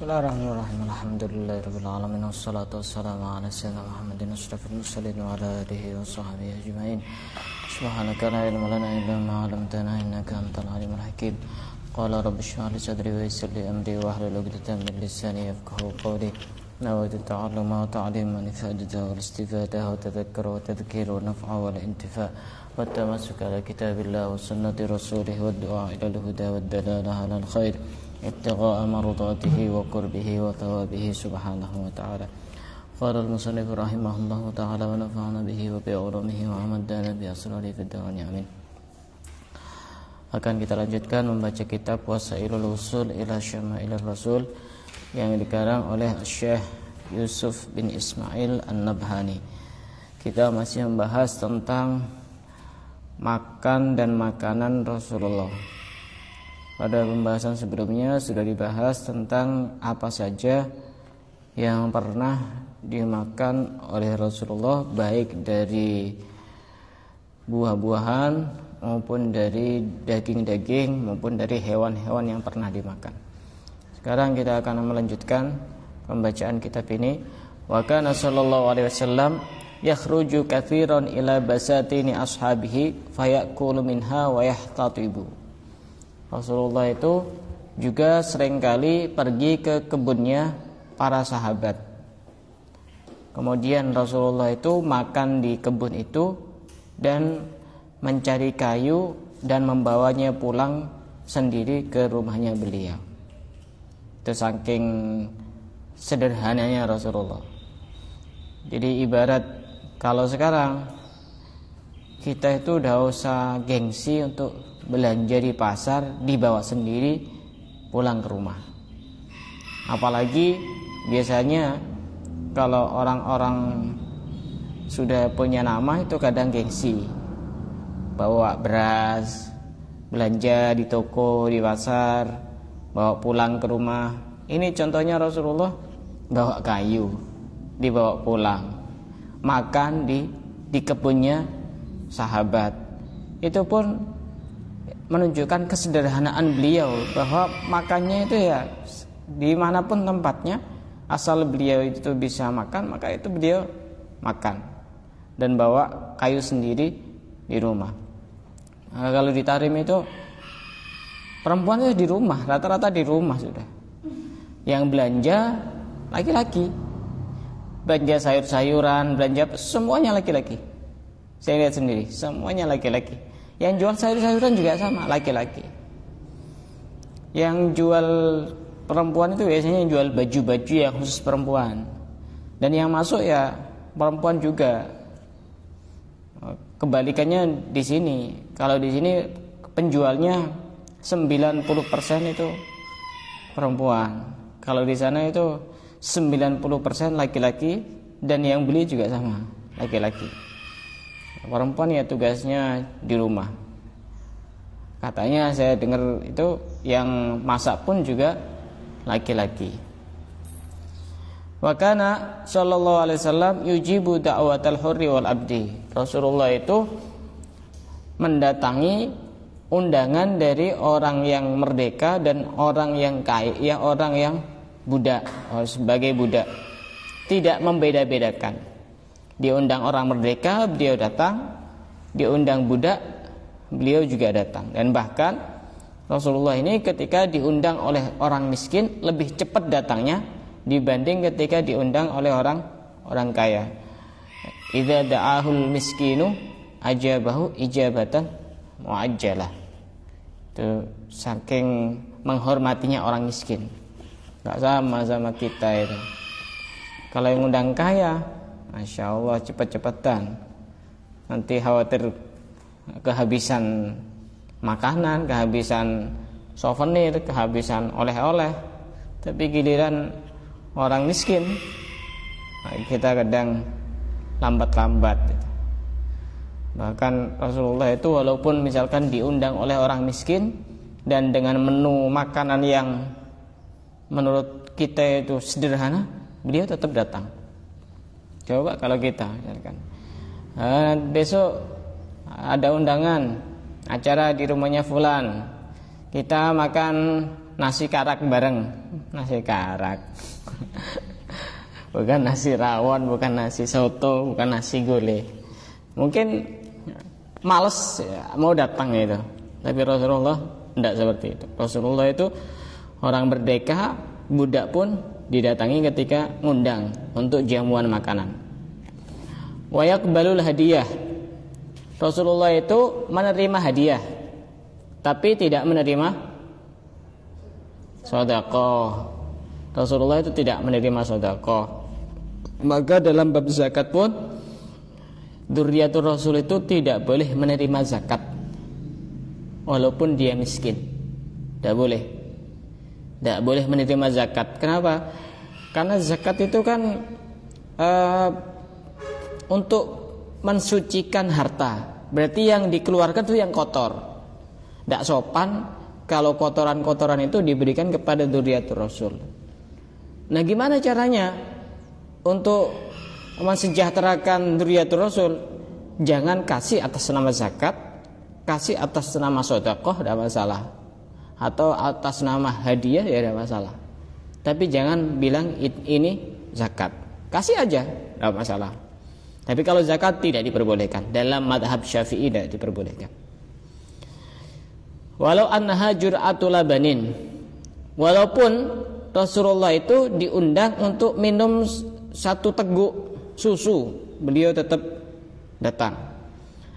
Bismillahirrahmanirrahim. Alhamdulillahirabbil alamin wassalatu wassalamu ala sayyidina Muhammadin asyrafil mursalin wa ala alihi wa sahbihi ajmain. Subhanaka la ilma lana illa ma 'allamtana innaka antal alimul hakim. Qala rabbi shrah li sadri wa yassir li amri wahlul 'uqdatam min lisani yafqahu qawli. Nawaitu ta'alluma wa ta'lima wa ifadata wal istifadata wa tadhakkura wa tadhkira wa naf'a wal intifa' wa tamassuka ala kitabillah wa sunnati rasulih wa du'a ila al-huda wa dalalah ala al-khair ibtigha'a mardatihi wa qurbihi wa thawabihi subhanahu wa ta'ala. Qala al-musannif rahimahullahu ta'ala wa nafa'ana bihi wa bi ulumihi wa amaddana bi asrari fid dawani amin. Akan kita lanjutkan membaca kitab Wasailul Usul ila Syama'il Rasul yang dikarang oleh Syekh Yusuf bin Ismail An-Nabhani. Kita masih membahas tentang makan dan makanan Rasulullah. Pada pembahasan sebelumnya sudah dibahas tentang apa saja yang pernah dimakan oleh Rasulullah, baik dari buah-buahan maupun dari daging-daging maupun dari hewan-hewan yang pernah dimakan. Sekarang kita akan melanjutkan pembacaan kitab ini. Wa kana sallallahu alaihi wasallam yakhruju katsiran ila basatini ashabihi fayakulu minha wa yahtatibu. Rasulullah itu juga seringkali pergi ke kebunnya para sahabat. Kemudian Rasulullah itu makan di kebun itu dan mencari kayu dan membawanya pulang sendiri ke rumahnya beliau. Itu saking sederhananya Rasulullah. Jadi ibarat kalau sekarang kita itu udah usah gengsi untuk belanja di pasar, dibawa sendiri pulang ke rumah. Apalagi biasanya kalau orang-orang sudah punya nama itu kadang gengsi, bawa beras, belanja di toko, di pasar, bawa pulang ke rumah. Ini contohnya Rasulullah bawa kayu, dibawa pulang, makan di kebunnya sahabat. Itu pun menunjukkan kesederhanaan beliau, bahwa makannya itu ya dimanapun tempatnya, asal beliau itu bisa makan, maka itu beliau makan dan bawa kayu sendiri di rumah. Nah, kalau di Tarim itu perempuan itu di rumah, rata-rata di rumah sudah. Yang belanja laki-laki, belanja sayur-sayuran, belanja semuanya laki-laki. Saya lihat sendiri, semuanya laki-laki. Yang jual sayur-sayuran juga sama, laki-laki. Yang jual perempuan itu biasanya yang jual baju-baju yang khusus perempuan. Dan yang masuk ya perempuan juga. Kebalikannya di sini. Kalau di sini penjualnya 90% itu perempuan. Kalau di sana itu 90% laki-laki dan yang beli juga sama, laki-laki. Perempuan ya tugasnya di rumah. Katanya saya dengar itu yang masak pun juga laki-laki. Wa kana sallallahu alaihi wasallam yujibu da'watal hurri wal abdi. Rasulullah itu mendatangi undangan dari orang yang merdeka dan orang yang kaya, ya orang yang budak, sebagai budak. Tidak membeda-bedakan. Diundang orang merdeka, beliau datang. Diundang budak, beliau juga datang. Dan bahkan Rasulullah ini ketika diundang oleh orang miskin lebih cepat datangnya dibanding ketika diundang oleh orang kaya. Idza da'ahul miskinu ajabahu ijabatan muajjalah. Itu saking menghormatinya orang miskin. Enggak sama kita itu. Kalau yang undang kaya, Masya Allah cepat-cepatan, nanti khawatir kehabisan makanan, kehabisan souvenir, kehabisan oleh-oleh. Tapi giliran orang miskin, kita kadang lambat-lambat. Bahkan Rasulullah itu walaupun misalkan diundang oleh orang miskin dan dengan menu makanan yang menurut kita itu sederhana, beliau tetap datang. Coba kalau kita misalkan besok ada undangan acara di rumahnya fulan, kita makan nasi karak bareng. Nasi karak. Bukan nasi rawon, bukan nasi soto, bukan nasi gulai. Mungkin males ya, mau datang itu. Tapi Rasulullah tidak seperti itu. Rasulullah itu orang merdeka, budak pun didatangi ketika ngundang untuk jamuan makanan. Wa yaqbalul hadiyah. Rasulullah itu menerima hadiah, tapi tidak menerima sedekah. Rasulullah itu tidak menerima sedekah. Maka dalam bab zakat pun dzurriyyatur Rasul itu tidak boleh menerima zakat walaupun dia miskin. Tidak boleh. Tidak boleh menerima zakat. Kenapa? Karena zakat itu kan untuk mensucikan harta. Berarti yang dikeluarkan itu yang kotor. Tidak sopan kalau kotoran-kotoran itu diberikan kepada dzurriyyatur Rasul. Nah, gimana caranya untuk mensejahterakan dzurriyyatur Rasul? Jangan kasih atas nama zakat, kasih atas nama sedekah, tidak masalah. Atau atas nama hadiah, ya tidak masalah. Tapi jangan bilang ini zakat. Kasih aja, tidak masalah. Tapi kalau zakat tidak diperbolehkan. Dalam madhab Syafi'i tidak diperbolehkan. Walau annaha jur'atul labanin. Walaupun Rasulullah itu diundang untuk minum satu teguk susu, beliau tetap datang.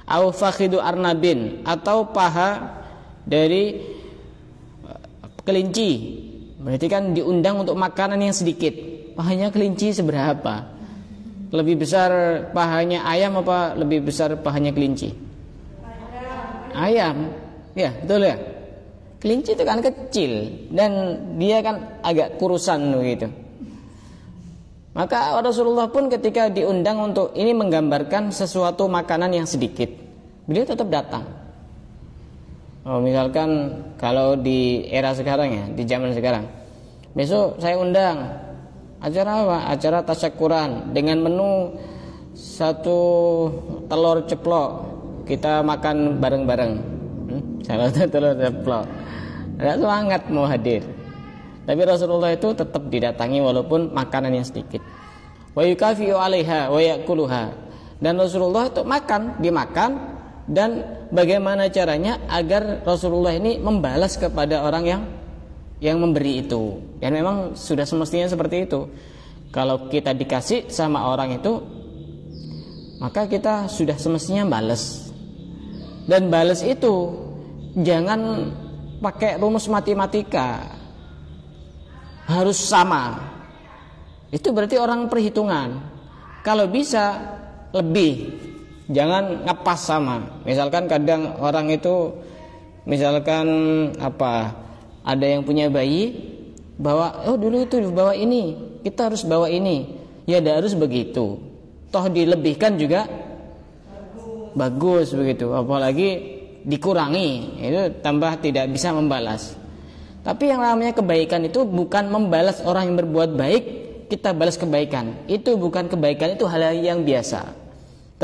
Au fakhidu arnabin, atau paha dari kelinci. Berarti kan diundang untuk makanan yang sedikit. Pahanya kelinci seberapa? Lebih besar pahanya ayam apa lebih besar pahanya kelinci? Ayam. Ya, betul ya. Kelinci itu kan kecil dan dia kan agak kurusan begitu. Maka Rasulullah pun ketika diundang untuk ini menggambarkan sesuatu makanan yang sedikit, beliau tetap datang. Oh, misalkan kalau di era sekarang ya, di zaman sekarang, besok saya undang. Acara apa? Acara tasyakuran dengan menu satu telur ceplok. Kita makan bareng-bareng. Satu telur ceplok. Ada semangat mau hadir. Tapi Rasulullah itu tetap didatangi walaupun makanan yang sedikit. Wa yukafi'u 'alaiha wa ya'kuluha. Dan Rasulullah itu dimakan dan bagaimana caranya agar Rasulullah ini membalas kepada orang yang memberi itu. Dan memang sudah semestinya seperti itu. Kalau kita dikasih sama orang itu, maka kita sudah semestinya balas. Dan balas itu jangan pakai rumus matematika. Harus sama. Itu berarti orang perhitungan. Kalau bisa lebih, jangan ngepas sama. Misalkan kadang orang itu, misalkan ada yang punya bayi, bawa, oh dulu itu bawa ini, kita harus bawa ini. Ya tidak harus begitu. Toh dilebihkan juga bagus begitu. Apalagi dikurangi, itu tambah tidak bisa membalas. Tapi yang namanya kebaikan itu bukan membalas orang yang berbuat baik, kita balas kebaikan. Itu bukan kebaikan, itu hal yang biasa.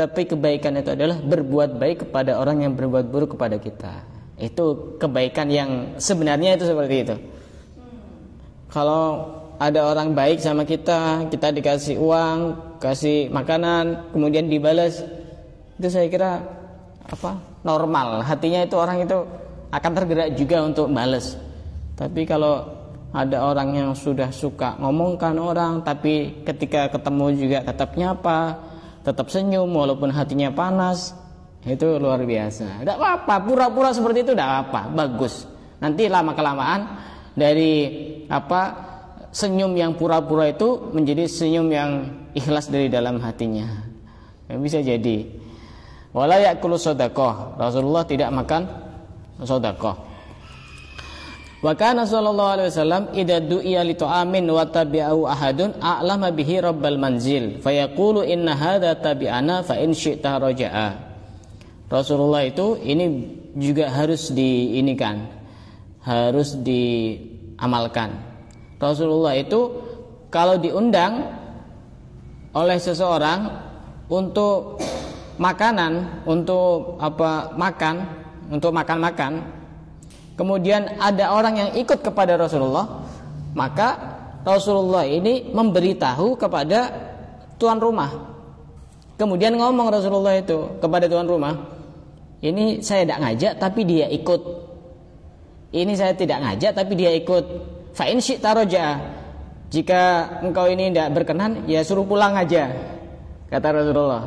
Tapi kebaikan itu adalah berbuat baik kepada orang yang berbuat buruk kepada kita. Itu kebaikan yang sebenarnya itu seperti itu. Kalau ada orang baik sama kita, kita dikasih uang, kasih makanan, kemudian dibalas, itu saya kira normal. Hatinya itu orang itu akan tergerak juga untuk balas. Tapi kalau ada orang yang sudah suka ngomongkan orang, tapi ketika ketemu juga tetap nyapa, tetap senyum walaupun hatinya panas, itu luar biasa. Tidak apa-apa, pura-pura seperti itu tidak apa, bagus. Nanti lama-kelamaan dari senyum yang pura-pura itu menjadi senyum yang ikhlas dari dalam hatinya. Bisa jadi. Wala ya'kulu shadaqah. Rasulullah tidak makan shadaqah. Wa kana sallallahu alaihi wasallam idza du'iya li ta'amin wa tabi'ahu ahadun a'lama bihi rabbal manzil fayaqulu inna hadza tabi'ana fa in syi'ta raja'a. Rasulullah itu ini juga harus harus diamalkan. Rasulullah itu kalau diundang oleh seseorang untuk makanan, untuk makan, kemudian ada orang yang ikut kepada Rasulullah, maka Rasulullah ini memberitahu kepada tuan rumah. Kemudian ngomong Rasulullah itu kepada tuan rumah, ini saya tidak ngajak tapi dia ikut. Ini saya tidak ngajak tapi dia ikut. Fa in syi'ta raja'a. Jika engkau ini tidak berkenan, ya suruh pulang aja, kata Rasulullah.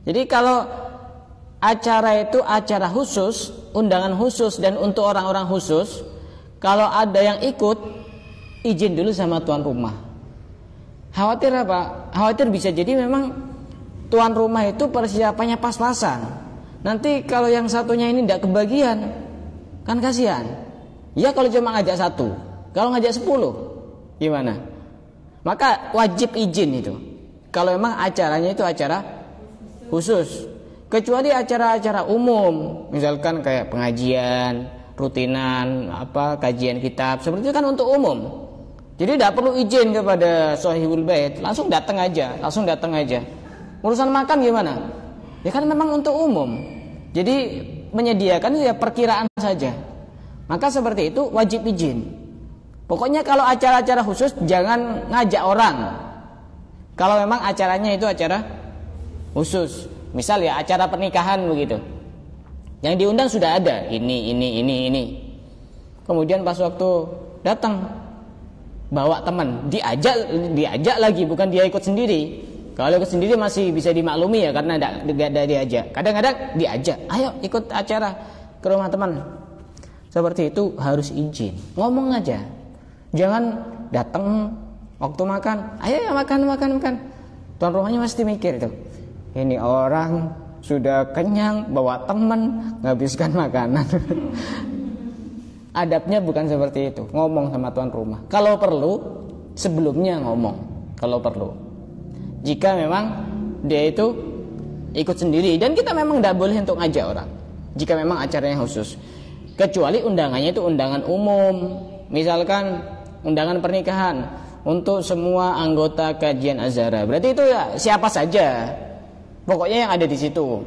Jadi kalau acara itu acara khusus, undangan khusus dan untuk orang-orang khusus, kalau ada yang ikut, izin dulu sama tuan rumah. Khawatir apa? Khawatir bisa jadi memang tuan rumah itu persiapannya pas-pasan. Nanti kalau yang satunya ini tidak kebagian, kan kasihan. Ya kalau cuma ngajak satu, kalau ngajak 10 gimana? Maka wajib izin itu. Kalau memang acaranya itu acara khusus. Kecuali acara-acara umum, misalkan kayak pengajian, rutinan, kajian kitab, seperti itu kan untuk umum. Jadi tidak perlu izin kepada sahibul bait, langsung datang aja. Urusan makan gimana? Ya kan memang untuk umum. Jadi menyediakan ya perkiraan saja. Maka seperti itu wajib izin. Pokoknya kalau acara-acara khusus jangan ngajak orang. Kalau memang acaranya itu acara khusus, misal ya acara pernikahan begitu, yang diundang sudah ada ini. Kemudian pas waktu datang bawa teman, diajak lagi, bukan dia ikut sendiri. Kalau ikut sendiri masih bisa dimaklumi ya karena tidak ada diajak. Kadang-kadang diajak, ayo ikut acara ke rumah teman. Seperti itu harus izin, ngomong aja. Jangan datang waktu makan, ayo ya makan. Tuan rumahnya mesti mikir itu. Ini orang sudah kenyang, bawa teman, nghabiskan makanan. Adabnya bukan seperti itu. Ngomong sama tuan rumah. Kalau perlu, sebelumnya ngomong. Kalau perlu. Jika memang dia itu ikut sendiri, dan kita memang tidak boleh untuk ngajak orang. Jika memang acaranya khusus. Kecuali undangannya itu undangan umum. Misalkan undangan pernikahan untuk semua anggota kajian Azhara. Berarti itu ya siapa saja. Pokoknya yang ada di situ.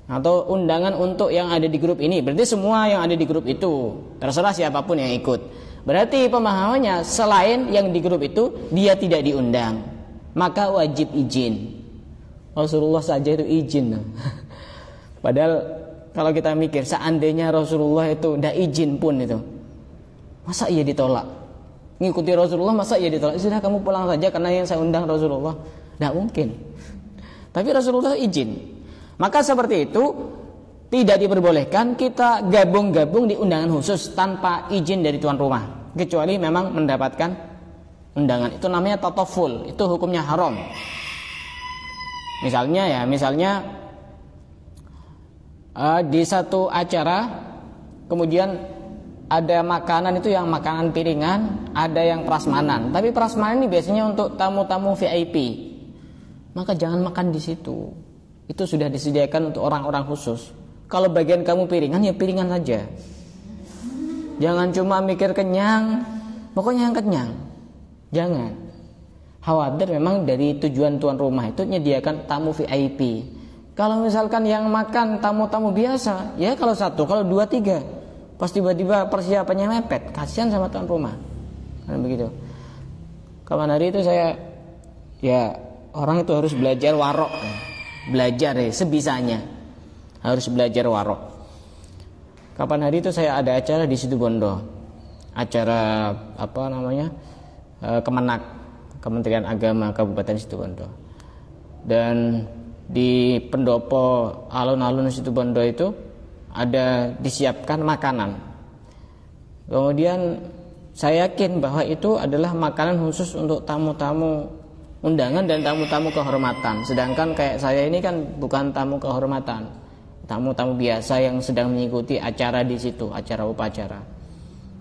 Atau undangan untuk yang ada di grup ini, berarti semua yang ada di grup itu, terserah siapapun yang ikut. Berarti pemahamannya selain yang di grup itu dia tidak diundang, maka wajib izin. Rasulullah saja itu izin. Padahal kalau kita mikir, seandainya Rasulullah itu tidak izin pun itu, masa ia ditolak? Ngikuti Rasulullah masa ia ditolak? Sudah kamu pulang saja karena yang saya undang Rasulullah. Tidak mungkin. Tapi Rasulullah izin. Maka seperti itu tidak diperbolehkan kita gabung-gabung di undangan khusus tanpa izin dari tuan rumah, kecuali memang mendapatkan undangan. Itu namanya tataful, itu hukumnya haram. Misalnya di satu acara kemudian ada makanan itu yang makanan piringan, ada yang prasmanan. Tapi prasmanan ini biasanya untuk tamu-tamu VIP. Maka jangan makan di situ. Itu sudah disediakan untuk orang-orang khusus. Kalau bagian kamu piringan, ya piringan saja. Jangan cuma mikir kenyang, pokoknya yang kenyang. Jangan. Khawatir memang dari tujuan tuan rumah itu menyediakan tamu VIP. Kalau misalkan yang makan tamu-tamu biasa, ya kalau 1, kalau 2, 3, pas tiba-tiba persiapannya mepet, kasihan sama tuan rumah. Kan begitu. Kapan hari itu saya, ya orang itu harus belajar warok. Belajar ya sebisanya. Harus belajar warok. Kapan hari itu saya ada acara di Situbondo. Acara Kemenak, Kementerian Agama Kabupaten Situbondo. Dan di pendopo alun-alun Situbondo itu ada disiapkan makanan. Kemudian saya yakin bahwa itu adalah makanan khusus untuk tamu-tamu undangan dan tamu-tamu kehormatan. Sedangkan kayak saya ini kan bukan tamu kehormatan, tamu-tamu biasa yang sedang mengikuti acara di situ, acara upacara.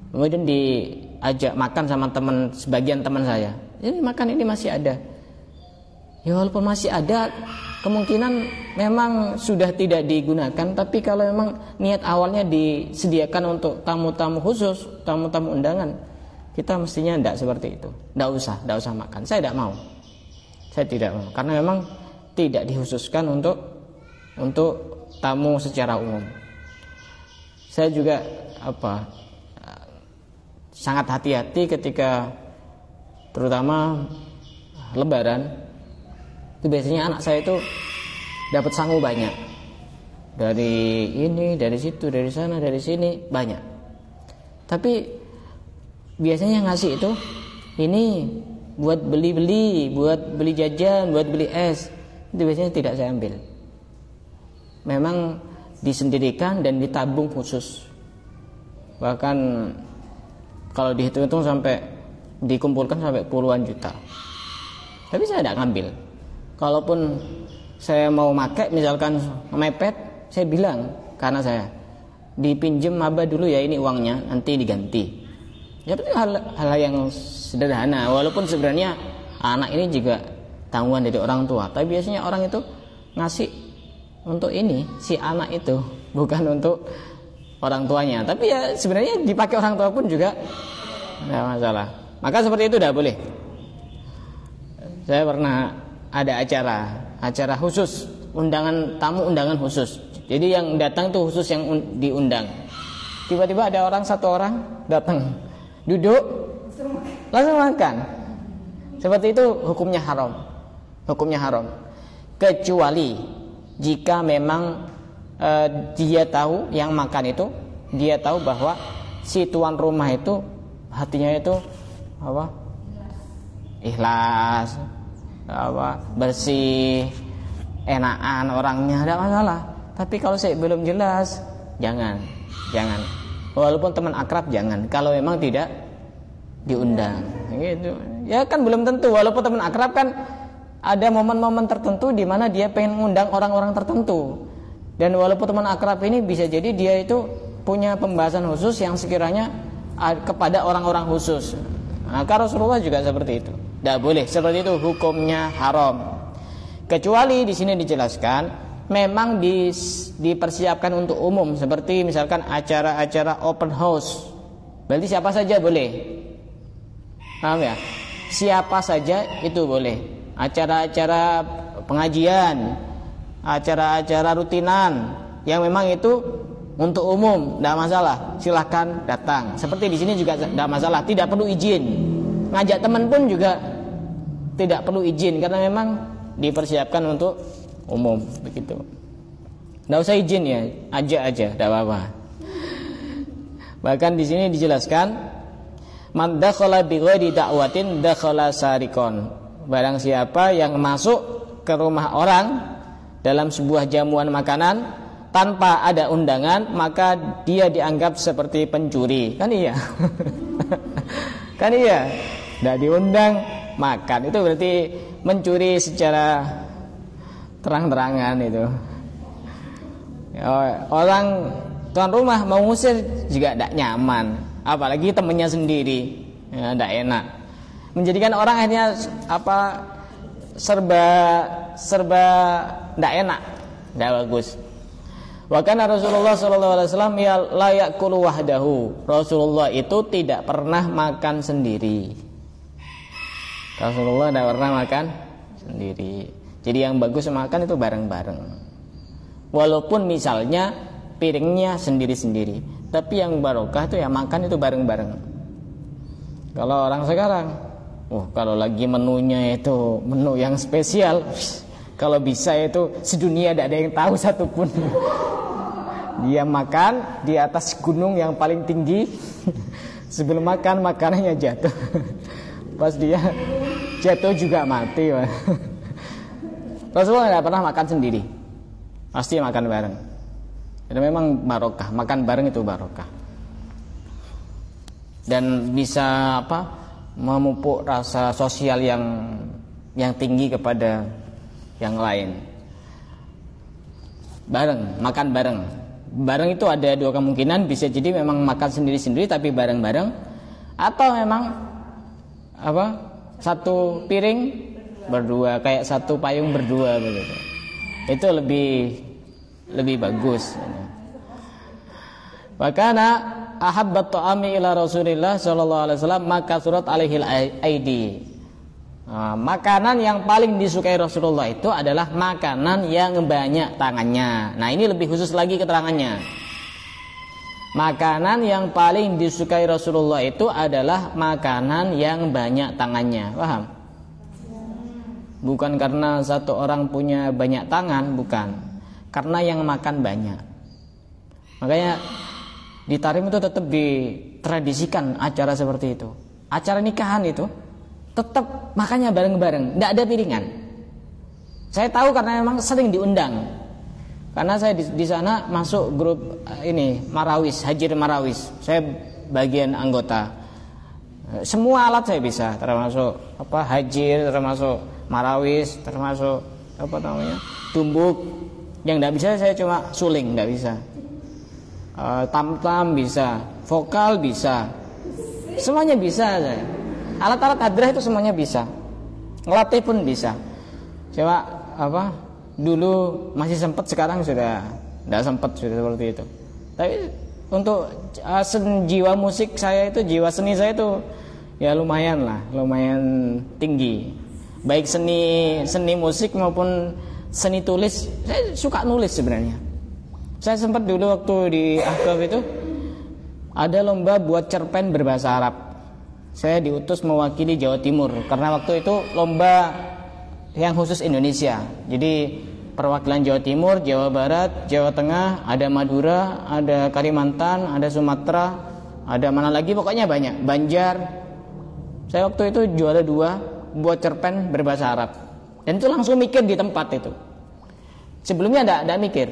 Kemudian diajak makan sama sebagian teman saya. Ini makan ini masih ada. Ya walaupun masih ada, kemungkinan memang sudah tidak digunakan. Tapi kalau memang niat awalnya disediakan untuk tamu-tamu khusus, tamu-tamu undangan, kita mestinya tidak seperti itu. Tidak usah makan. Saya tidak mau. Karena memang tidak dikhususkan untuk tamu secara umum. saya juga sangat hati-hati ketika terutama Lebaran. Itu biasanya anak saya itu dapat sangu banyak. Dari ini, dari situ, dari sana, dari sini banyak. Tapi biasanya ngasih itu ini buat beli-beli, buat beli jajan, buat beli es. Itu biasanya tidak saya ambil. Memang disendirikan dan ditabung khusus. Bahkan kalau dihitung-hitung sampai dikumpulkan sampai puluhan juta. Tapi saya tidak ngambil. Kalaupun saya mau pakai misalkan mepet, saya bilang karena saya dipinjem Abah dulu ya, ini uangnya, nanti diganti. Ya itu hal yang sederhana. Walaupun sebenarnya anak ini juga tanggungan dari orang tua, tapi biasanya orang itu ngasih untuk ini si anak itu, bukan untuk orang tuanya. Tapi ya sebenarnya dipakai orang tua pun juga tidak masalah. Maka seperti itu tidak boleh. Saya pernah ada acara khusus, undangan tamu, undangan khusus. Jadi yang datang tuh khusus yang diundang. Tiba-tiba ada satu orang datang, duduk, langsung makan. Seperti itu hukumnya haram. Hukumnya haram. Kecuali jika memang dia tahu yang makan itu, dia tahu bahwa si tuan rumah itu hatinya itu ikhlas, bersih, enakan orangnya, tidak masalah. Tapi kalau saya belum jelas, jangan. Walaupun teman akrab jangan. Kalau memang tidak diundang, gitu. Ya kan belum tentu. Walaupun teman akrab kan ada momen-momen tertentu di mana dia pengen mengundang orang-orang tertentu. Dan walaupun teman akrab ini bisa jadi dia itu punya pembahasan khusus yang sekiranya kepada orang-orang khusus. Maka Rasulullah juga seperti itu. Tidak boleh seperti itu, hukumnya haram. Kecuali di sini dijelaskan memang dipersiapkan untuk umum, seperti misalkan acara-acara open house. Berarti siapa saja boleh. Paham ya? Siapa saja itu boleh. Acara-acara pengajian, acara-acara rutinan yang memang itu untuk umum, tidak masalah. Silahkan datang. Seperti di sini juga tidak masalah, tidak perlu izin. Ngajak teman pun juga tidak perlu izin karena memang dipersiapkan untuk umum, begitu. Nggak usah izin ya, ajak aja, tidak apa-apa. Bahkan di sini dijelaskan, man dakhala bi ghairi da'watin dakhala sarikon. Barang siapa yang masuk ke rumah orang dalam sebuah jamuan makanan tanpa ada undangan, maka dia dianggap seperti pencuri. Kan iya. Kan iya. Tidak diundang makan, itu berarti mencuri secara terang-terangan itu. Orang tuan rumah mau ngusir juga tidak nyaman, apalagi temannya sendiri, ya, tidak enak. Menjadikan orang akhirnya serba tidak enak, tidak bagus. Wa kana Rasulullah sallallahu alaihi wasallam la ya'kulu wahdahu. Rasulullah itu tidak pernah makan sendiri. Rasulullah tidak pernah makan sendiri. Jadi yang bagus makan itu bareng-bareng. Walaupun misalnya piringnya sendiri-sendiri, tapi yang barokah itu ya makan itu bareng-bareng. Kalau orang sekarang, kalau lagi menunya itu menu yang spesial, kalau bisa itu sedunia tidak ada yang tahu satupun. Dia makan di atas gunung yang paling tinggi. Sebelum makan makanannya jatuh. Pas dia jatuh juga mati. Rasulullah tidak pernah makan sendiri, pasti makan bareng. Dan memang barokah, makan bareng itu barokah. Dan bisa memupuk rasa sosial yang tinggi kepada yang lain. Bareng, makan bareng. Bareng itu ada dua kemungkinan, bisa jadi memang makan sendiri-sendiri tapi bareng-bareng, atau memang satu piring berdua, kayak satu payung berdua begitu. Itu lebih bagus. Wakana ahabbat ta'ami ila Rasulillah sallallahu alaihi wasallam maka surat alaihil aidi. Makanan yang paling disukai Rasulullah itu adalah makanan yang banyak tangannya. Nah, ini lebih khusus lagi keterangannya. Makanan yang paling disukai Rasulullah itu adalah makanan yang banyak tangannya. Paham? Bukan karena satu orang punya banyak tangan, bukan. Karena yang makan banyak. Makanya di Tarim itu tetap ditradisikan acara seperti itu. Acara nikahan itu tetap makannya bareng-bareng, tidak ada piringan. Saya tahu karena memang sering diundang. Karena saya di sana masuk grup ini Marawis, Hajir Marawis. Saya bagian anggota. Semua alat saya bisa, termasuk hajir, termasuk Marawis, termasuk tumbuk. Yang tidak bisa saya cuma suling, tidak bisa. Tam-tam bisa, vokal bisa. Semuanya bisa saya. Alat-alat hadrah itu semuanya bisa. Ngelatih pun bisa. Coba dulu masih sempat, sekarang sudah tidak sempat, sudah seperti itu. Tapi untuk jiwa musik saya itu, jiwa seni saya itu ya lumayan lah, lumayan tinggi. Baik seni musik maupun seni tulis, saya suka nulis sebenarnya. Saya sempat dulu waktu di Ahqaf itu ada lomba buat cerpen berbahasa Arab. Saya diutus mewakili Jawa Timur karena waktu itu lomba yang khusus Indonesia. Jadi perwakilan Jawa Timur, Jawa Barat, Jawa Tengah, ada Madura, ada Kalimantan, ada Sumatera, ada mana lagi, pokoknya banyak. Banjar. Saya waktu itu juara 2 buat cerpen berbahasa Arab. Dan itu langsung mikir di tempat itu. Sebelumnya enggak mikir.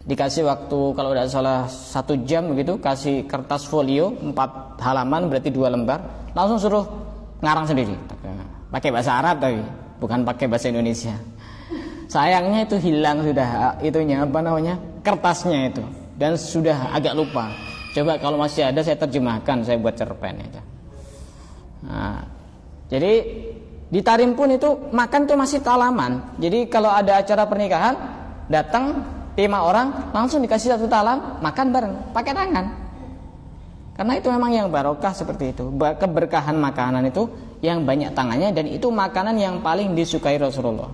Dikasih waktu kalau tidak salah 1 jam begitu, kasih kertas folio 4 halaman, berarti 2 lembar, langsung suruh ngarang sendiri. Pakai bahasa Arab tapi bukan pakai bahasa Indonesia. Sayangnya itu hilang sudah itunya kertasnya itu, dan sudah agak lupa. Coba kalau masih ada saya terjemahkan, saya buat cerpen itu. Nah, jadi di Tarim pun itu makan tuh masih talaman. Jadi kalau ada acara pernikahan, datang 5 orang langsung dikasih 1 talam, makan bareng pakai tangan. Karena itu memang yang barokah seperti itu. Keberkahan makanan itu yang banyak tangannya, dan itu makanan yang paling disukai Rasulullah.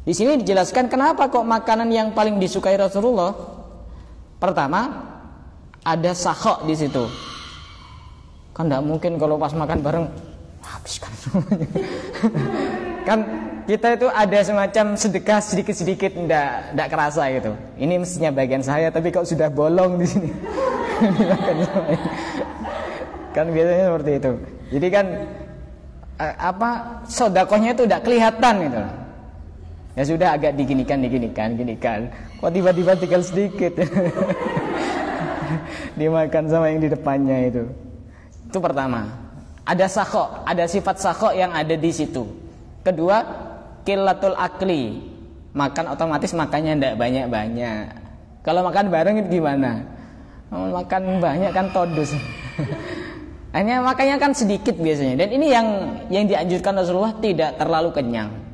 Di sini dijelaskan kenapa kok makanan yang paling disukai Rasulullah. Pertama, ada sakhok di situ. Kan tidak mungkin kalau pas makan bareng habiskan semuanya. Kan kita itu ada semacam sedekah sedikit-sedikit, tidak kerasa gitu. Ini mestinya bagian saya, tapi kok sudah bolong di sini. Kan biasanya seperti itu. Jadi kan sodakohnya itu tidak kelihatan gitu. Ya sudah agak diginikan. Kok tiba-tiba tinggal sedikit. Dimakan sama yang di depannya itu. Itu pertama. Ada sakhok, ada sifat sakhok yang ada di situ. Kedua, qillatul akli. Makan otomatis makannya tidak banyak-banyak. Kalau makan bareng itu gimana? Makan banyak kan todus. Hanya makannya kan sedikit biasanya. Dan ini yang dianjurkan Rasulullah, tidak terlalu kenyang.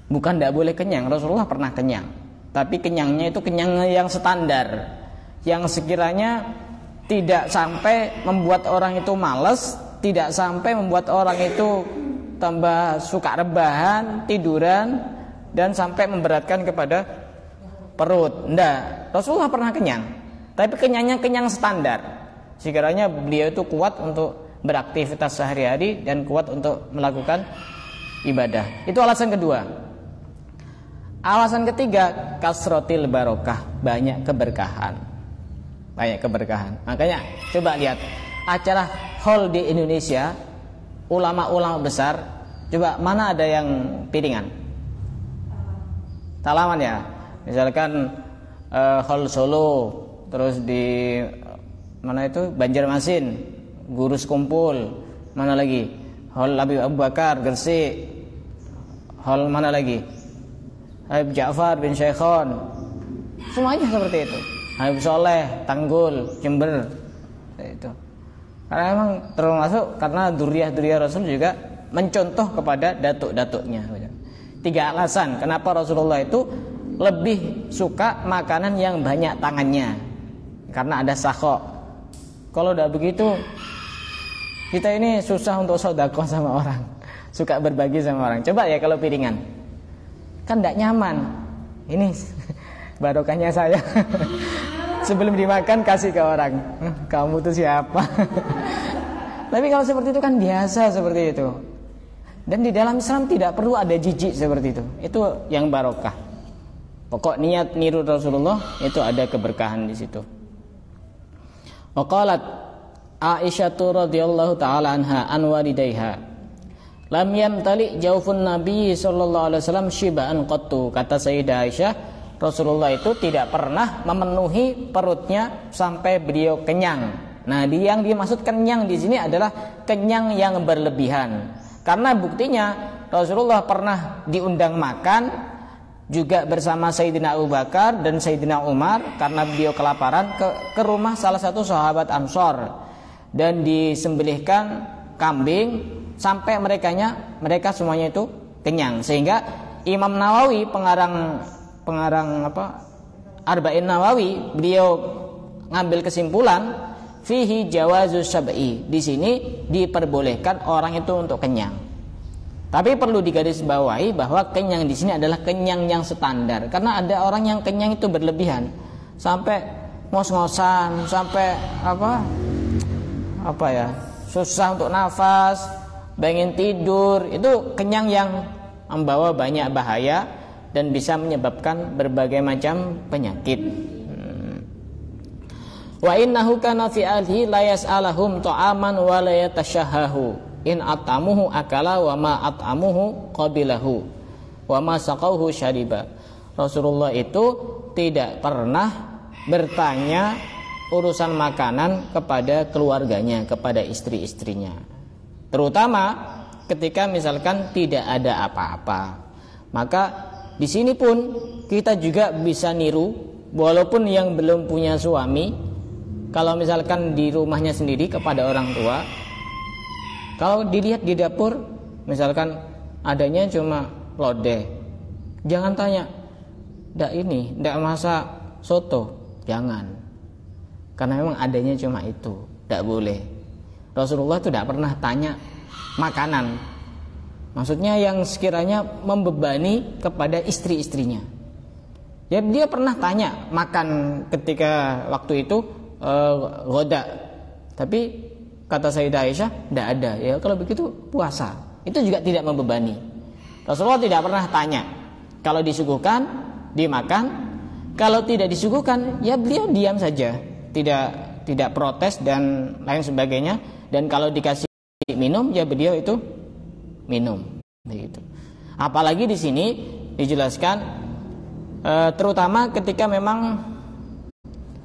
Bukan tidak boleh kenyang, Rasulullah pernah kenyang. Tapi kenyangnya itu kenyang yang standar, yang sekiranya tidak sampai membuat orang itu malas, tidak sampai membuat orang itu tambah suka rebahan, tiduran, dan sampai memberatkan kepada perut. Enggak, Rasulullah pernah kenyang. Tapi kenyangnya kenyang standar. Sekiranya beliau itu kuat untuk beraktivitas sehari-hari dan kuat untuk melakukan ibadah. Itu alasan kedua. Alasan ketiga, kasrotil barokah, banyak keberkahan. Banyak keberkahan. Makanya coba lihat acara haul di Indonesia, ulama-ulama besar, coba mana ada yang piringan? Talaman ya. Misalkan haul Solo, terus di mana itu Banjarmasin, Gurus Kumpul, mana lagi? Haul Habib Abu Bakar Gresik, haul mana lagi? Habib Ja'far bin Syekhon, semuanya seperti itu. Habib Soleh, Tanggul, Jember, itu. Karena memang termasuk karena duriah Rasul juga mencontoh kepada datuk-datuknya. 3 alasan kenapa Rasulullah itu lebih suka makanan yang banyak tangannya, karena ada sakhok. Kalau udah begitu, kita ini susah untuk sedekah sama orang, suka berbagi sama orang. Coba ya kalau piringan, kan tidak nyaman. Ini barokahnya saya. Sebelum dimakan kasih ke orang. Kamu tuh siapa? Tapi kalau seperti itu kan biasa seperti itu. Dan di dalam Islam tidak perlu ada jijik seperti itu. Itu yang barokah. Pokok niat niru Rasulullah itu ada keberkahan di situ. Waqalat Aisyah radhiyallahu taala anha an walidayha lam yamtali jaufun Nabi sallallahu alaihi wasallam shiba'an qattu. Kata Sayyidah Aisyah, Rasulullah itu tidak pernah memenuhi perutnya sampai beliau kenyang. Nah, yang dimaksud kenyang di sini adalah kenyang yang berlebihan. Karena buktinya Rasulullah pernah diundang makan juga bersama Sayyidina Abu Bakar dan Sayyidina Umar karena beliau kelaparan ke rumah salah satu sahabat Ansor dan disembelihkan kambing sampai mereka semuanya itu kenyang, sehingga Imam Nawawi pengarang Arba'in Nawawi, beliau ngambil kesimpulan fihi jawazus syab'i. Di sini diperbolehkan orang itu untuk kenyang. Tapi perlu digarisbawahi bahwa kenyang di sini adalah kenyang yang standar. Karena ada orang yang kenyang itu berlebihan sampai ngos-ngosan, sampai susah untuk nafas, pengen tidur. Itu kenyang yang membawa banyak bahaya dan bisa menyebabkan berbagai macam penyakit. Wa innahu kana fi alihi la yas'alahum ta'aman wa la yatashahahu in atamuhu akala wa ma atamuhu qabilahu wa ma saqauhu syariba. Rasulullah itu tidak pernah bertanya urusan makanan kepada keluarganya, kepada istri-istrinya. Terutama ketika misalkan tidak ada apa-apa. Maka di sini pun kita juga bisa niru, walaupun yang belum punya suami, kalau misalkan di rumahnya sendiri kepada orang tua, kalau dilihat di dapur misalkan adanya cuma lodeh, jangan tanya, ndak masak soto, jangan, karena memang adanya cuma itu, ndak boleh. Rasulullah itu tidak pernah tanya makanan, maksudnya yang sekiranya membebani kepada istri-istrinya. Ya, dia pernah tanya makan ketika waktu itu goda, tapi kata Sayyidah Aisyah tidak ada. Ya kalau begitu puasa, itu juga tidak membebani. Rasulullah tidak pernah tanya. Kalau disuguhkan dimakan, kalau tidak disuguhkan ya beliau diam saja, tidak protes dan lain sebagainya. Dan kalau dikasih minum ya beliau itu minum, begitu. Apalagi di sini dijelaskan terutama ketika memang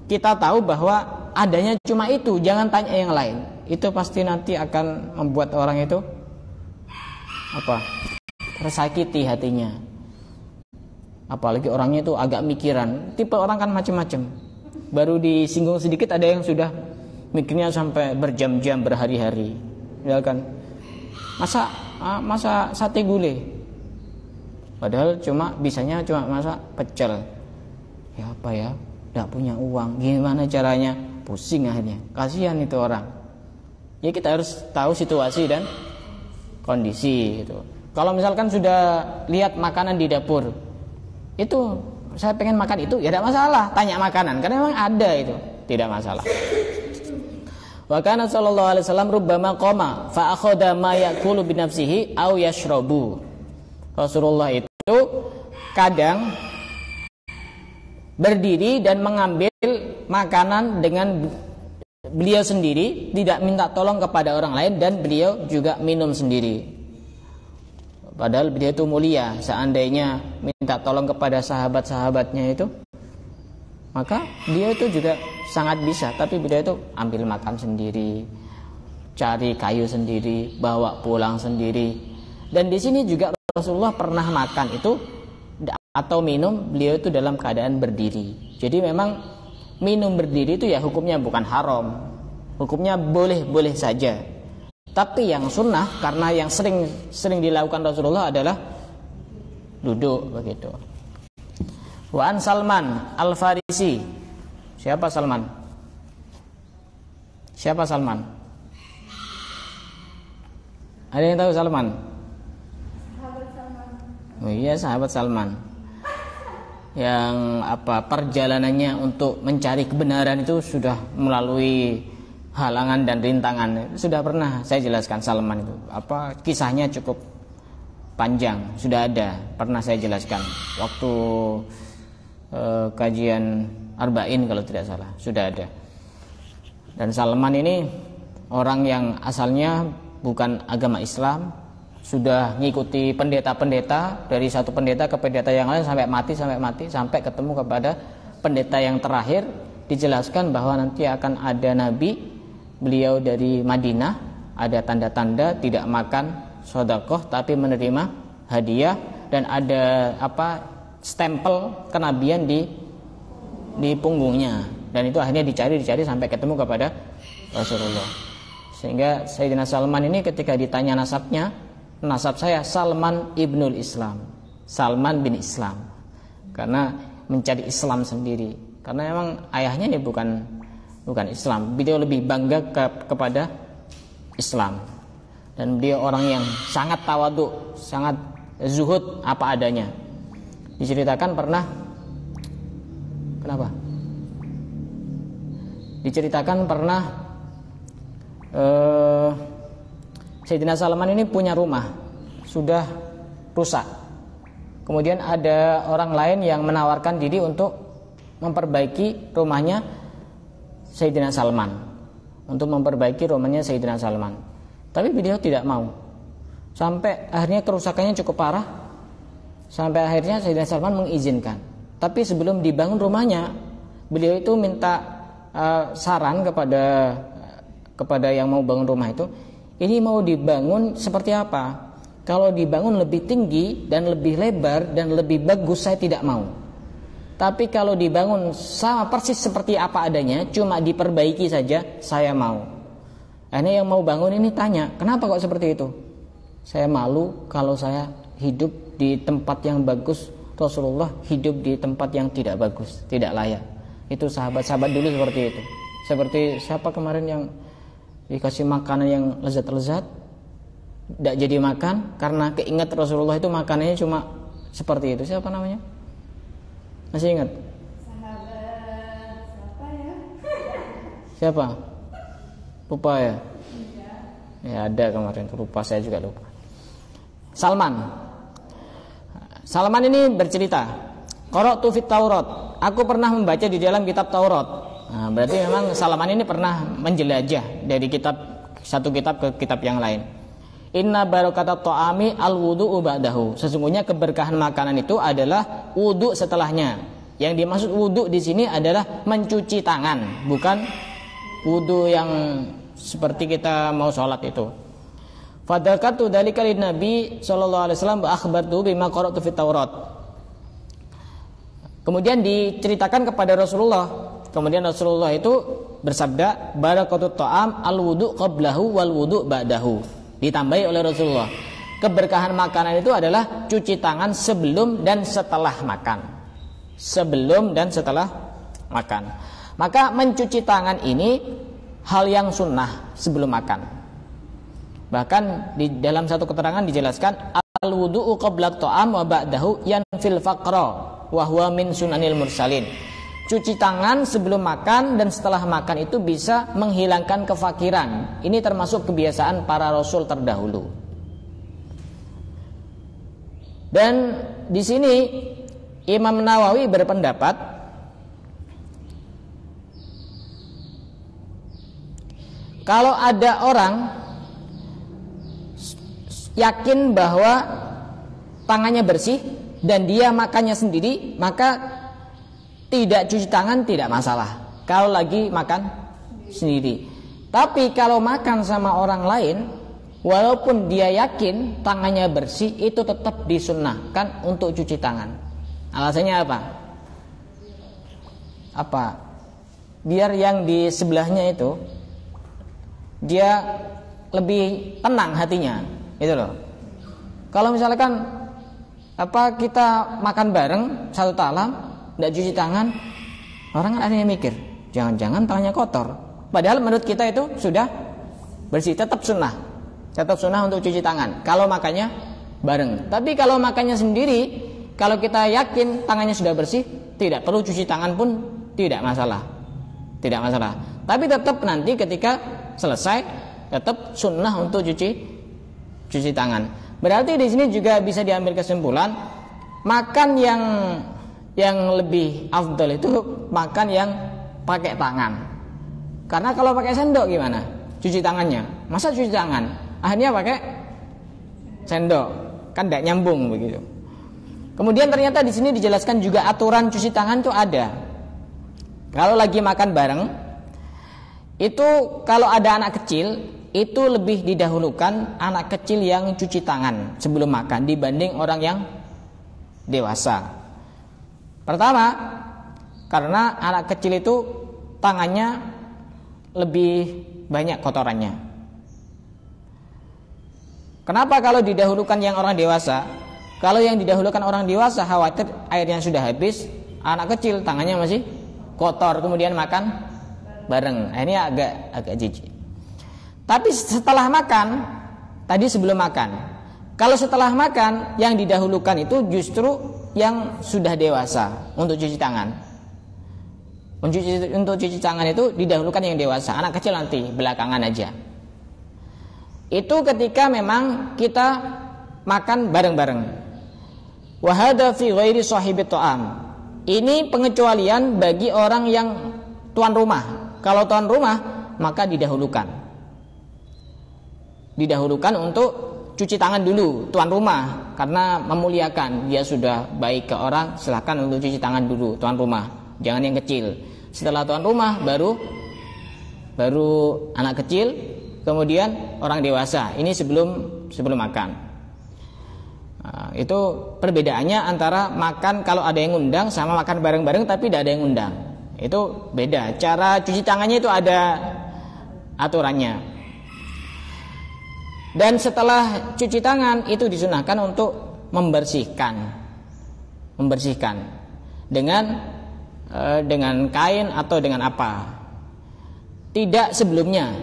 kita tahu bahwa adanya cuma itu, jangan tanya yang lain. Itu pasti nanti akan membuat orang itu tersakiti hatinya. Apalagi orangnya itu agak mikiran. Tipe orang kan macam-macam. Baru disinggung sedikit ada yang sudah mikirnya sampai berjam-jam, berhari-hari. Misalkan masa sate gulai, padahal bisanya cuma masak pecel. Ya apa ya? Tidak punya uang, gimana caranya? Pusing akhirnya, kasihan itu orang. Ya kita harus tahu situasi dan kondisi gitu. Kalau misalkan sudah lihat makanan di dapur, itu saya pengen makan itu, ya tidak masalah, tanya makanan, karena memang ada itu, tidak masalah. Wa kana sallallahu alaihi wasallam rubbama qama fa akhadha ma yaqulu bi nafsihi aw yashrabu. Rasulullah itu kadang berdiri dan mengambil makanan dengan beliau sendiri, tidak minta tolong kepada orang lain, dan beliau juga minum sendiri. Padahal beliau itu mulia. Seandainya minta tolong kepada sahabat-sahabatnya itu, maka dia itu juga sangat bisa. Tapi beliau itu ambil makan sendiri, cari kayu sendiri, bawa pulang sendiri. Dan di sini juga Rasulullah pernah makan itu atau minum, beliau itu dalam keadaan berdiri. Jadi memang minum berdiri itu ya hukumnya bukan haram, hukumnya boleh-boleh saja. Tapi yang sunnah, karena yang sering dilakukan Rasulullah adalah duduk begitu. Wa an Salman Al-Farisi. Siapa Salman? Siapa Salman? Ada yang tahu Salman? Sahabat Salman. Oh iya, sahabat Salman. perjalanannya untuk mencari kebenaran itu sudah melalui halangan dan rintangan. Sudah pernah saya jelaskan Salman itu. Kisahnya cukup panjang, sudah ada, pernah saya jelaskan waktu kajian Arba'in kalau tidak salah, sudah ada. Dan Salman ini orang yang asalnya bukan agama Islam, sudah ngikuti pendeta-pendeta, dari satu pendeta ke pendeta yang lain sampai mati sampai ketemu kepada pendeta yang terakhir. Dijelaskan bahwa nanti akan ada nabi, beliau dari Madinah, ada tanda-tanda tidak makan sedekah tapi menerima hadiah, dan ada stempel kenabian di punggungnya, dan itu akhirnya dicari sampai ketemu kepada Rasulullah. Sehingga Sayyidina Salman ini ketika ditanya nasabnya, nasab saya Salman ibnul Islam, Salman bin Islam, karena mencari Islam sendiri, karena memang ayahnya ini bukan Islam. Beliau lebih bangga kepada Islam, dan beliau orang yang sangat tawadhu, sangat zuhud apa adanya. Diceritakan pernah, kenapa? Diceritakan pernah Sayyidina Salman ini punya rumah sudah rusak. Kemudian ada orang lain yang menawarkan diri untuk memperbaiki rumahnya Sayyidina Salman, tapi beliau tidak mau. Sampai akhirnya kerusakannya cukup parah, sampai akhirnya Sayyidina Salman mengizinkan. Tapi sebelum dibangun rumahnya, beliau itu minta saran kepada yang mau bangun rumah itu, ini mau dibangun seperti apa? Kalau dibangun lebih tinggi dan lebih lebar dan lebih bagus, saya tidak mau. Tapi kalau dibangun sama persis seperti apa adanya, cuma diperbaiki saja, saya mau. Akhirnya yang mau bangun ini tanya, kenapa kok seperti itu? Saya malu kalau saya hidup di tempat yang bagus, Rasulullah hidup di tempat yang tidak bagus, tidak layak. Itu sahabat-sahabat dulu seperti itu. Seperti siapa kemarin yang dikasih makanan yang lezat-lezat, tidak jadi makan karena keingat Rasulullah itu makanannya cuma seperti itu. Siapa namanya? Masih ingat? Sahabat siapa ya? Siapa? Lupa ya? Ya ada kemarin, lupa, saya juga lupa. Salman ini bercerita, qara'tu fit Taurat, aku pernah membaca di dalam kitab Taurat. Nah, berarti memang Salman ini pernah menjelajah dari satu kitab ke kitab yang lain. Inna barakatat ta'ami al-wudu'u ba'dahu. Sesungguhnya keberkahan makanan itu adalah wudu setelahnya. Yang dimaksud wudu di sini adalah mencuci tangan, bukan wudu yang seperti kita mau sholat itu. Fadakatu dzalika lin Nabi sallallahu alaihi wasallam wa akhbartu bima qara'tu fit Taurat. Kemudian diceritakan kepada Rasulullah. Kemudian Rasulullah itu bersabda, barakatut ta'am al-wudu qablahu wal wudu ba'dahu. Ditambahi oleh Rasulullah, keberkahan makanan itu adalah cuci tangan sebelum dan setelah makan. Sebelum dan setelah makan. Maka mencuci tangan ini hal yang sunnah sebelum makan. Bahkan di dalam satu keterangan dijelaskan, al-wudu'u qabla ta'am wa ba'dahu yanfil faqra wa huwa min sunanil mursalin. Cuci tangan sebelum makan dan setelah makan itu bisa menghilangkan kefakiran. Ini termasuk kebiasaan para rasul terdahulu. Dan di sini Imam Nawawi berpendapat kalau ada orang yakin bahwa tangannya bersih dan dia makannya sendiri, maka tidak cuci tangan tidak masalah kalau lagi makan sendiri. Tapi kalau makan sama orang lain, walaupun dia yakin tangannya bersih, itu tetap disunnahkan untuk cuci tangan. Alasannya apa? Biar yang di sebelahnya itu dia lebih tenang hatinya, itu loh. Kalau misalkan kita makan bareng satu talam, tidak cuci tangan, orang kan ada yang mikir, jangan-jangan tangannya kotor. Padahal menurut kita itu sudah bersih, tetap sunnah untuk cuci tangan kalau makannya bareng. Tapi kalau makannya sendiri, kalau kita yakin tangannya sudah bersih, tidak perlu cuci tangan pun tidak masalah. Tidak masalah. Tapi tetap nanti ketika selesai tetap sunnah untuk cuci tangan. Berarti di sini juga bisa diambil kesimpulan makan yang lebih afdal itu makan yang pakai tangan. Karena kalau pakai sendok gimana? Cuci tangannya. Masa cuci tangan? Akhirnya pakai sendok. Kan tidak nyambung begitu. Kemudian ternyata di sini dijelaskan juga aturan cuci tangan itu ada. Kalau lagi makan bareng, itu kalau ada anak kecil, itu lebih didahulukan anak kecil yang cuci tangan sebelum makan dibanding orang yang dewasa. Pertama, karena anak kecil itu tangannya lebih banyak kotorannya. Kenapa kalau didahulukan yang orang dewasa? Kalau yang didahulukan orang dewasa khawatir airnya sudah habis, anak kecil tangannya masih kotor, kemudian makan bareng, akhirnya agak jijik. Tapi setelah makan, tadi sebelum makan, kalau setelah makan yang didahulukan itu justru yang sudah dewasa untuk cuci tangan. Untuk cuci tangan itu didahulukan yang dewasa, anak kecil nanti belakangan aja. Itu ketika memang kita makan bareng-bareng. Wa hadza fi ghairi sahibi ta'am. Ini pengecualian bagi orang yang tuan rumah. Kalau tuan rumah maka didahulukan untuk cuci tangan dulu tuan rumah, karena memuliakan, dia sudah baik ke orang, silakan untuk cuci tangan dulu tuan rumah, jangan yang kecil. Setelah tuan rumah baru anak kecil, kemudian orang dewasa. Ini sebelum makan. Nah, itu perbedaannya antara makan kalau ada yang undang sama makan bareng-bareng tapi tidak ada yang undang. Itu beda. Cara cuci tangannya itu ada aturannya. Dan setelah cuci tangan itu disunahkan untuk membersihkan dengan kain atau dengan apa. Tidak sebelumnya.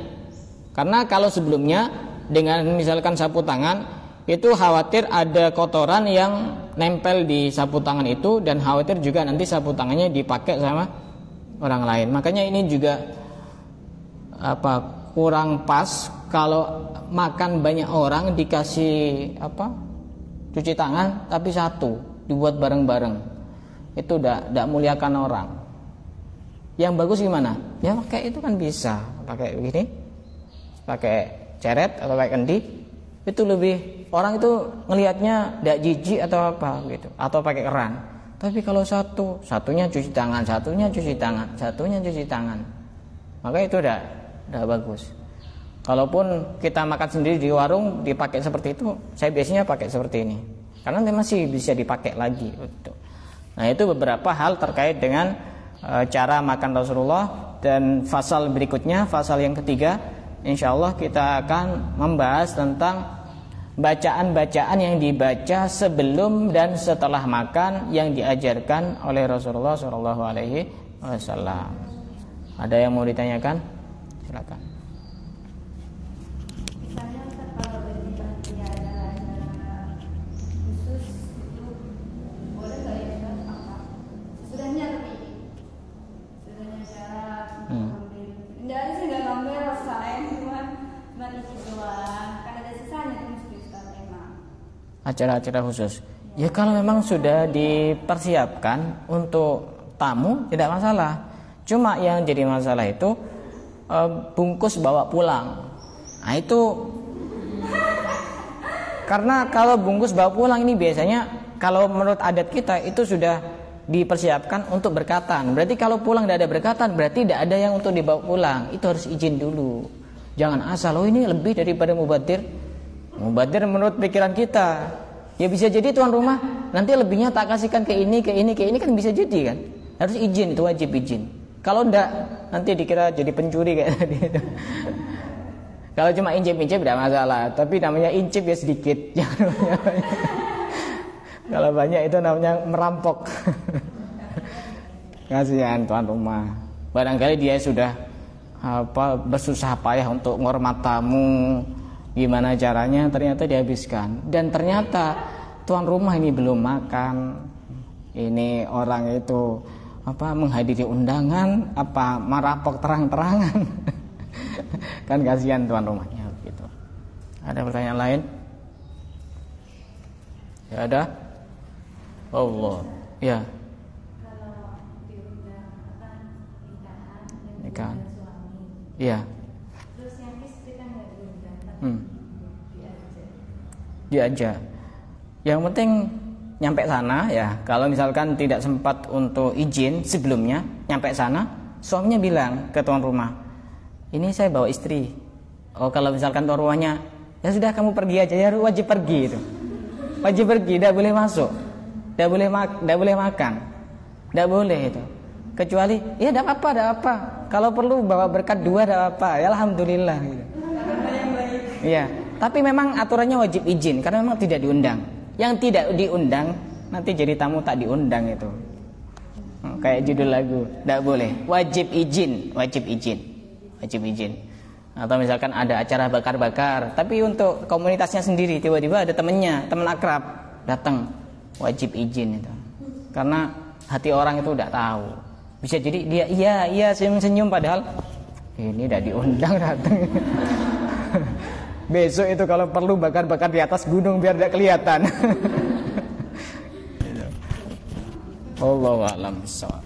Karena kalau sebelumnya dengan misalkan sapu tangan, itu khawatir ada kotoran yang nempel di sapu tangan itu, dan khawatir juga nanti sapu tangannya dipakai sama orang lain. Makanya ini juga kurang pas kalau makan banyak orang dikasih cuci tangan tapi satu dibuat bareng-bareng. Itu tidak muliakan orang. Yang bagus gimana? Ya pakai itu kan bisa, pakai begini, pakai ceret atau pakai kendi. Itu lebih, orang itu ngelihatnya tidak jijik atau apa gitu, atau pakai keran. Tapi kalau satunya cuci tangan, satunya cuci tangan, maka itu udah bagus. Kalaupun kita makan sendiri di warung dipakai seperti itu, saya biasanya pakai seperti ini, karena masih bisa dipakai lagi. Nah, itu beberapa hal terkait dengan cara makan Rasulullah. Dan fasal berikutnya, fasal yang ketiga, insyaallah kita akan membahas tentang bacaan-bacaan yang dibaca sebelum dan setelah makan yang diajarkan oleh Rasulullah SAW. Ada yang mau ditanyakan? Silakan. Misalnya kalau bagi ada khusus itu boleh nggak ya apa? Sesudahnya cara ngambil. Nggak sih, nggak ngambil rasain, cuma isi doang. Kan ada sisanya itu mesti acara-acara khusus. Ya kalau memang sudah dipersiapkan untuk tamu tidak masalah. Cuma yang jadi masalah itu bungkus bawa pulang. Nah itu, karena kalau bungkus bawa pulang ini biasanya kalau menurut adat kita itu sudah dipersiapkan untuk berkatan. Berarti kalau pulang tidak ada berkatan, berarti tidak ada yang untuk dibawa pulang. Itu harus izin dulu. Jangan asal, ini lebih daripada mubadir menurut pikiran kita. Ya bisa jadi tuan rumah nanti lebihnya tak kasihkan ke ini kan bisa jadi kan. Harus izin, itu wajib izin. Kalau enggak nanti dikira jadi pencuri kayak tadi itu. Kalau cuma incip-incip tidak masalah, tapi namanya incip ya sedikit. Jangan banyak. Kalau banyak itu namanya merampok. Kasihan tuan rumah. Barangkali dia sudah bersusah payah untuk menghormat tamu, gimana caranya ternyata dihabiskan. Dan ternyata tuan rumah ini belum makan, ini orang itu menghadiri undangan marapok terang-terangan. Kan kasihan tuan rumahnya gitu. Ada pertanyaan lain? Ya ada? Allah. Ya. Kalau diundang Nikahan. suami. Iya. Terus yang istri kan nggak diundang, tapi Diajak. Yang penting nyampe sana ya. Kalau misalkan tidak sempat untuk izin sebelumnya, nyampe sana, suaminya bilang ke tuan rumah, ini saya bawa istri. Oh, kalau misalkan tuan rumahnya, ya sudah kamu pergi aja, ya wajib pergi itu. Wajib pergi, tidak boleh masuk, tidak boleh makan, tidak boleh itu. Kecuali, ya tidak apa. Kalau perlu bawa berkat 2 tidak apa. Ya alhamdulillah. Gitu. Iya. Tapi memang aturannya wajib izin karena memang tidak diundang. Yang tidak diundang nanti jadi tamu tak diundang itu. Kayak judul lagu, tidak boleh. Wajib izin. Atau misalkan ada acara bakar-bakar, tapi untuk komunitasnya sendiri tiba-tiba ada teman akrab datang, wajib izin itu. Karena hati orang itu tidak tahu. Bisa jadi dia iya senyum-senyum padahal ini tidak diundang datang. Besok itu kalau perlu bakar-bakar di atas gunung biar tidak kelihatan. Wallahu a'lam bishawab.